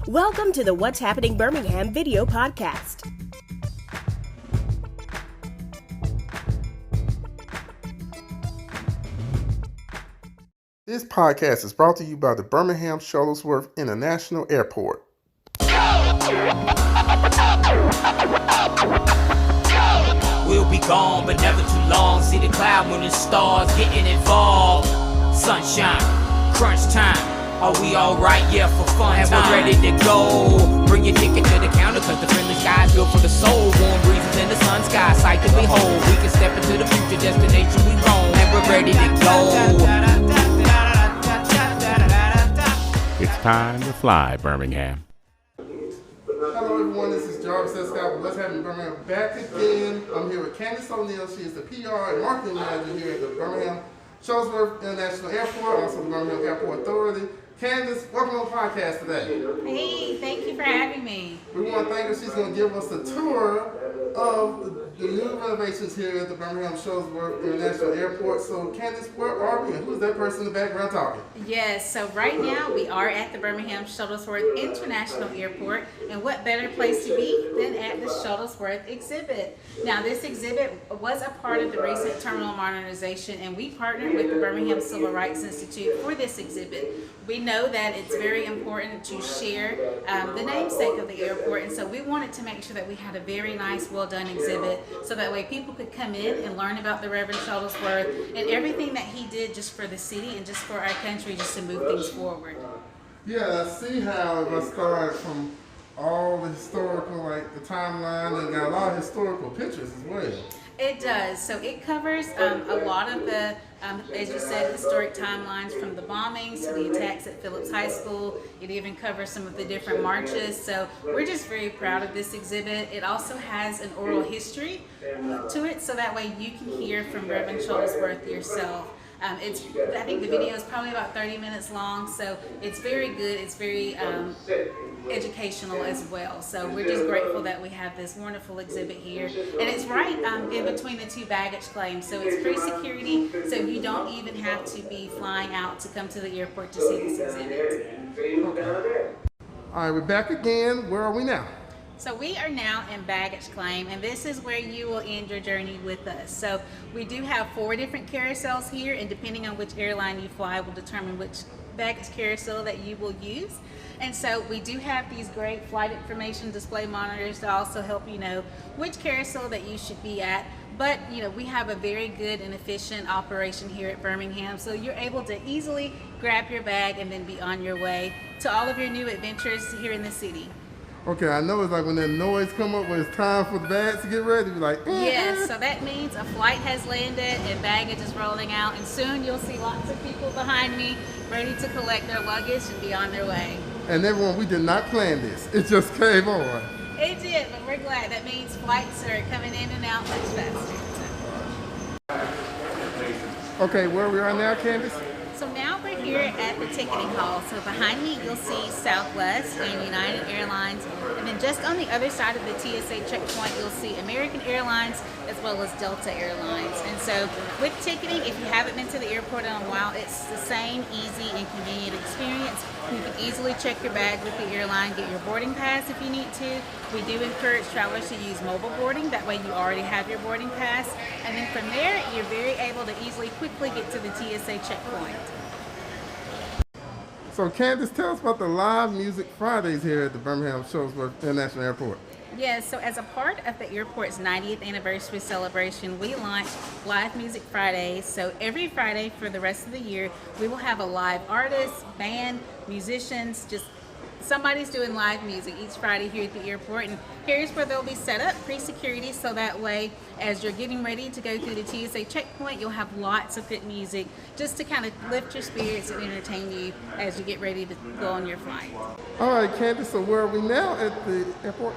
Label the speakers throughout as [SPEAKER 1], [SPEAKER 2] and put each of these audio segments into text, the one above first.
[SPEAKER 1] Welcome to the What's Happening Birmingham video podcast.
[SPEAKER 2] This podcast is brought to you by the Birmingham Shuttlesworth International Airport.
[SPEAKER 3] We'll be gone, but never too long. See the cloud, moon, and stars getting involved. Sunshine, crunch time. Are we alright? Yeah, for fun and time. We're ready to go. Bring your ticket to the counter, cause the friendly sky's built for the soul. Warm breezes in the sun sky, sight to behold. We can step into the future destination we roam. And we're ready to go.
[SPEAKER 4] It's time to fly, Birmingham.
[SPEAKER 2] Hello everyone, this is Jarvis Escott with What's Happening Birmingham back again. I'm here with Candace O'Neil. She is the PR and marketing manager here at the Birmingham Shuttlesworth International Airport, also the Birmingham Airport Authority. Candace, welcome on the podcast today.
[SPEAKER 5] Hey, thank you for having me.
[SPEAKER 2] We want to thank her. She's going to give us a tour of the new renovations here at the Birmingham Shuttlesworth International Airport. So Candace, where are we and who's that person in the background talking?
[SPEAKER 5] Yes, so right now we are at the Birmingham Shuttlesworth International Airport, and what better place to be than at the Shuttlesworth Exhibit. Now this exhibit was a part of the recent terminal modernization, and we partnered with the Birmingham Civil Rights Institute for this exhibit. We know that it's very important to share the namesake of the airport, and so we wanted to make sure that we had a very nice, well done exhibit so that way people could come in and learn about the Reverend Shuttlesworth and everything that he did just for the city and just for our country, just to move things forward.
[SPEAKER 2] Yeah, I see how it was started from all the historical, like the timeline, and got a lot of historical pictures as well.
[SPEAKER 5] It does. So it covers a lot of the, as you said, historic timelines from the bombings to the attacks at Phillips High School. It even covers some of the different marches. So we're just very proud of this exhibit. It also has an oral history to it, so that way you can hear from Reverend Shuttlesworth yourself. I think the video is probably about 30 minutes long, so it's very good. It's very educational as well. So we're just grateful that we have this wonderful exhibit here. And it's right in between the two baggage claims. So it's free security, so you don't even have to be flying out to come to the airport to see this exhibit.
[SPEAKER 2] Okay. All right, we're back again. Where are we now?
[SPEAKER 5] So we are now in baggage claim, and this is where you will end your journey with us. So we do have 4 different carousels here, and depending on which airline you fly will determine which baggage carousel that you will use. And so we do have these great flight information display monitors to also help you know which carousel that you should be at. But you know, we have a very good and efficient operation here at Birmingham, so you're able to easily grab your bag and then be on your way to all of your new adventures here in the city.
[SPEAKER 2] Okay, I know it's like when that noise come up when it's time for the bags to get ready, you're like,
[SPEAKER 5] Yes, so that means a flight has landed and baggage is rolling out, and soon you'll see lots of people behind me ready to collect their luggage and be on their way.
[SPEAKER 2] And everyone, we did not plan this. It just came on.
[SPEAKER 5] It did, but we're glad. That means flights are coming in and out much faster.
[SPEAKER 2] Okay, where we are now, Candace?
[SPEAKER 5] So now we're here at the ticketing hall. So behind me you'll see Southwest and United Airlines, and then just on the other side of the TSA checkpoint you'll see American Airlines as well as Delta Airlines. And so with ticketing, if you haven't been to the airport in a while, it's the same easy and convenient experience. You can easily check your bag with the airline, get your boarding pass if you need to. We do encourage travelers to use mobile boarding, that way you already have your boarding pass. And then from there, you're very able to easily, quickly get to the TSA checkpoint.
[SPEAKER 2] So Candace, tell us about the Live Music Fridays here at the Birmingham Shuttlesworth International Airport.
[SPEAKER 5] Yes, so as a part of the airport's 90th anniversary celebration, we launched Live Music Fridays. So every Friday for the rest of the year, we will have a live artist, band, musicians, just somebody's doing live music each Friday here at the airport. And here's where they'll be set up, pre-security, so that way as you're getting ready to go through the TSA checkpoint, you'll have lots of good music just to kind of lift your spirits and entertain you as you get ready to go on your flight.
[SPEAKER 2] All right, Candace, so where are we now at the airport?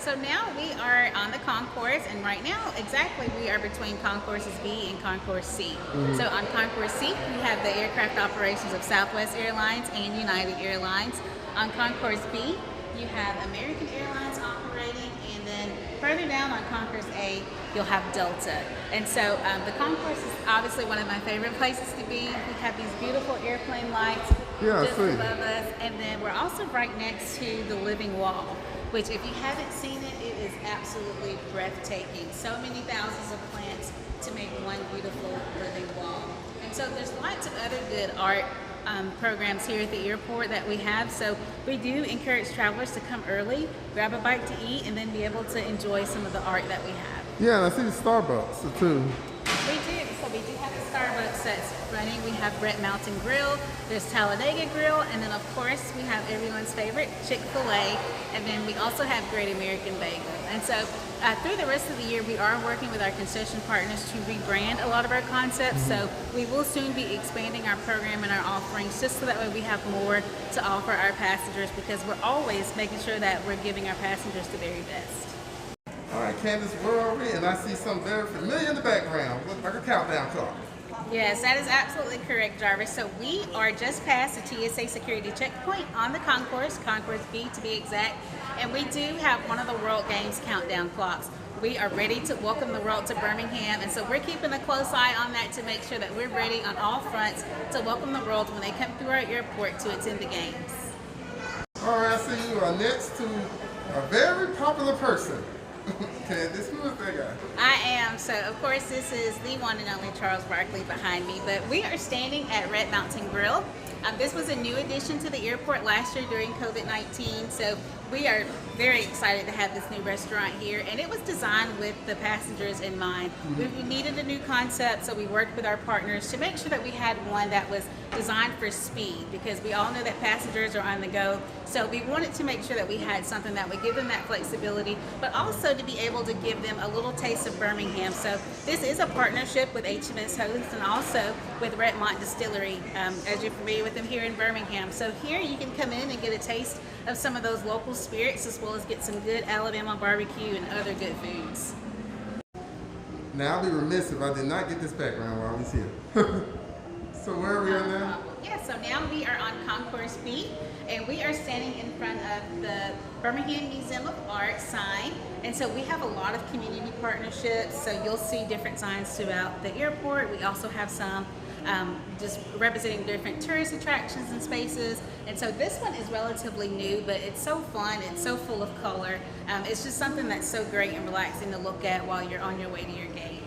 [SPEAKER 5] So now we are on the Concourse, and right now, exactly, we are between Concourses B and Concourse C. So on Concourse C, we have the aircraft operations of Southwest Airlines and United Airlines. On Concourse B, you have American Airlines operating, and then further down on Concourse A, you'll have Delta. And so the Concourse is obviously one of my favorite places to be. We have these beautiful airplane lights
[SPEAKER 2] Yeah, I
[SPEAKER 5] just
[SPEAKER 2] see.
[SPEAKER 5] above us. And then we're also right next to the living wall, which if you haven't seen it, it is absolutely breathtaking. So many thousands of plants to make one beautiful living wall. And so there's lots of other good art programs here at the airport that we have. So we do encourage travelers to come early, grab a bite to eat, and then be able to enjoy some of the art that we have.
[SPEAKER 2] Yeah, and I see the Starbucks too.
[SPEAKER 5] We do. So we do have a Starbucks that's running. We have Brett Mountain Grill, there's Talladega Grill, and then of course we have everyone's favorite Chick-fil-A, and then we also have Great American Bagel. And so through the rest of the year, we are working with our concession partners to rebrand a lot of our concepts. So we will soon be expanding our program and our offerings just so that way we have more to offer our passengers, because we're always making sure that we're giving our passengers the very best.
[SPEAKER 2] All right, Candace, where are we? And I see something very familiar in the background. Looks like a countdown clock.
[SPEAKER 5] Yes, that is absolutely correct, Jarvis. So we are just past the TSA security checkpoint on the Concourse B to be exact, and we do have one of the World Games countdown clocks. We are ready to welcome the world to Birmingham, and so we're keeping a close eye on that to make sure that we're ready on all fronts to welcome the world when they come through our airport to attend the games.
[SPEAKER 2] All right, I see you are next to a very popular person. Candace, who is that guy?
[SPEAKER 5] I am. So, of course, this is the one and only Charles Barkley behind me, but we are standing at Red Mountain Grill. This was a new addition to the airport last year during COVID-19, so we are very excited to have this new restaurant here, and it was designed with the passengers in mind. We needed a new concept, so we worked with our partners to make sure that we had one that was designed for speed, because we all know that passengers are on the go, so we wanted to make sure that we had something that would give them that flexibility, but also to be able to give them a little taste of Birmingham. So this is a partnership with HMS Host and also with Redmont Distillery, as you're familiar with them here in Birmingham. So here you can come in and get a taste of some of those local spirits, as well as get some good Alabama barbecue and other good foods.
[SPEAKER 2] Now I'll be remiss if I did not get this background while I was here. So where are we at now?
[SPEAKER 5] Yeah, so now we are on Concourse B, and we are standing in front of the Birmingham Museum of Art sign. And so we have a lot of community partnerships, so you'll see different signs throughout the airport. We also have some just representing different tourist attractions and spaces. And so this one is relatively new, but it's so fun, it's so full of color. It's just something that's so great and relaxing to look at while you're on your way to your gate.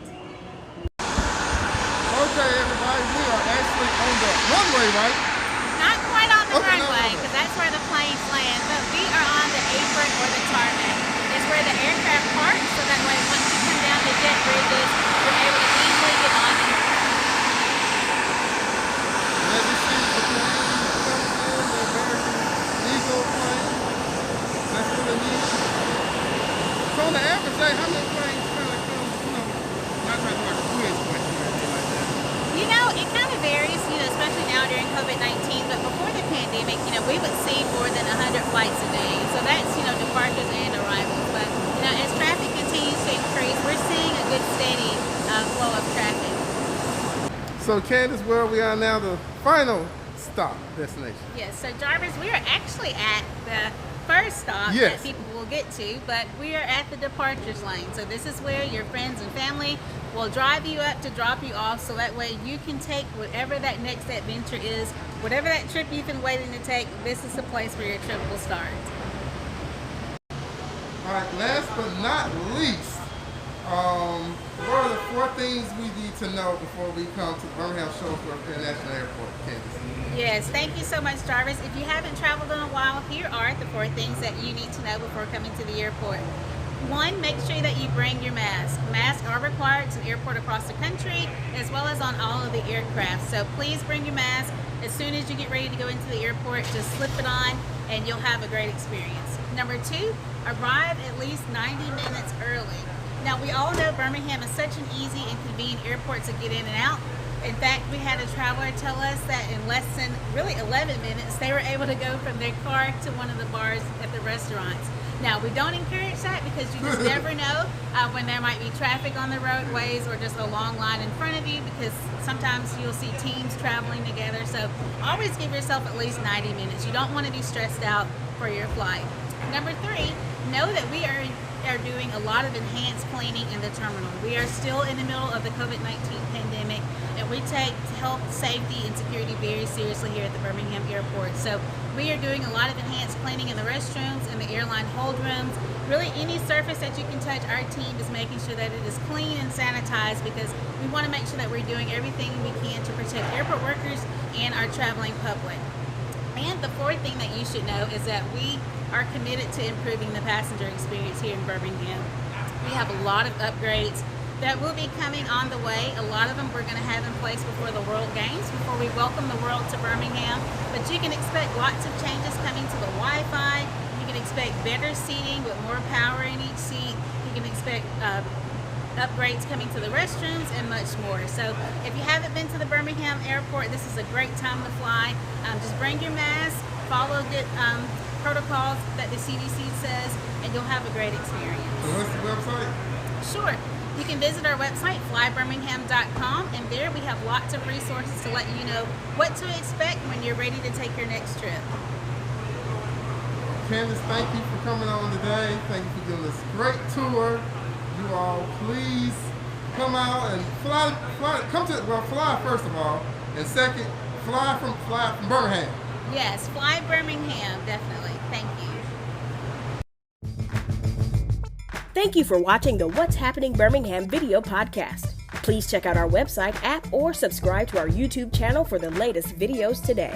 [SPEAKER 2] Okay, everybody, we are actually on the runway, right?
[SPEAKER 5] Not quite on the
[SPEAKER 2] Okay,
[SPEAKER 5] runway,
[SPEAKER 2] no.
[SPEAKER 5] because that's where the planes land, but we are on the apron or the tarmac. It's where the aircraft park, so that way once you come down the jet bridges, you're able to easily get on and
[SPEAKER 2] As you see, the plane comes in, the American Eagle plane. That's really neat. So on the average day, how many planes kind of come, not trying to like a quiz question or anything like that.
[SPEAKER 5] You know, it kind of varies, especially now during COVID-19, but before the pandemic, we would see more than 100 flights a day. So that's, departures and arrivals. But, as traffic continues to increase, we're seeing a good steady flow of traffic.
[SPEAKER 2] So Candace, where we are now, the final stop destination.
[SPEAKER 5] Yes, so Jarvis, we are actually at the first stop
[SPEAKER 2] Yes.
[SPEAKER 5] that people will get to, but we are at the departures lane. So this is where your friends and family will drive you up to drop you off, so that way you can take whatever that next adventure is, whatever that trip you've been waiting to take. This is the place where your trip will start.
[SPEAKER 2] All right, last but not least, what are the 4 things we need to know before we come to Birmingham Shuttlesworth International Airport, Candace?
[SPEAKER 5] Yes, thank you so much, Jarvis. If you haven't traveled in a while, here are the 4 things that you need to know before coming to the airport. 1, make sure that you bring your mask. Masks are required to the airport across the country, as well as on all of the aircraft. So please bring your mask. As soon as you get ready to go into the airport, just slip it on and you'll have a great experience. Number 2, arrive at least 90 minutes early. Now, we all know Birmingham is such an easy and convenient airport to get in and out. In fact, we had a traveler tell us that in less than 11 minutes, they were able to go from their car to one of the bars at the restaurants. Now, we don't encourage that, because you just never know when there might be traffic on the roadways or just a long line in front of you, because sometimes you'll see teams traveling together. So always give yourself at least 90 minutes. You don't want to be stressed out for your flight. Number 3, know that we are doing a lot of enhanced cleaning in the terminal. We are still in the middle of the COVID-19 pandemic, and We take health, safety, and security very seriously here at the Birmingham Airport. So we are doing a lot of enhanced cleaning in the restrooms and the airline hold rooms. Really, any surface that you can touch, our team is making sure that it is clean and sanitized, because we want to make sure that we're doing everything we can to protect airport workers and our traveling public. And the fourth thing that you should know is that we are committed to improving the passenger experience here in Birmingham. We have a lot of upgrades that will be coming on the way. A lot of them we're going to have in place before the World Games, before we welcome the world to Birmingham. But you can expect lots of changes coming to the Wi-Fi. You can expect better seating with more power in each seat. You can expect upgrades coming to the restrooms and much more. So if you haven't been to the Birmingham Airport, this is a great time to fly. Just bring your mask, follow good protocols that the CDC says, and you'll have a great experience.
[SPEAKER 2] So what's the website?
[SPEAKER 5] Sure. You can visit our website, flybirmingham.com, and there we have lots of resources to let you know what to expect when you're ready to take your next trip.
[SPEAKER 2] Candace, thank you for coming on today. Thank you for giving us a great tour. You all, please come out and fly first of all, and second, fly from Birmingham.
[SPEAKER 5] Yes, fly Birmingham, definitely. Thank you.
[SPEAKER 1] Thank you for watching the What's Happening Birmingham video podcast. Please check out our website, app, or subscribe to our YouTube channel for the latest videos today.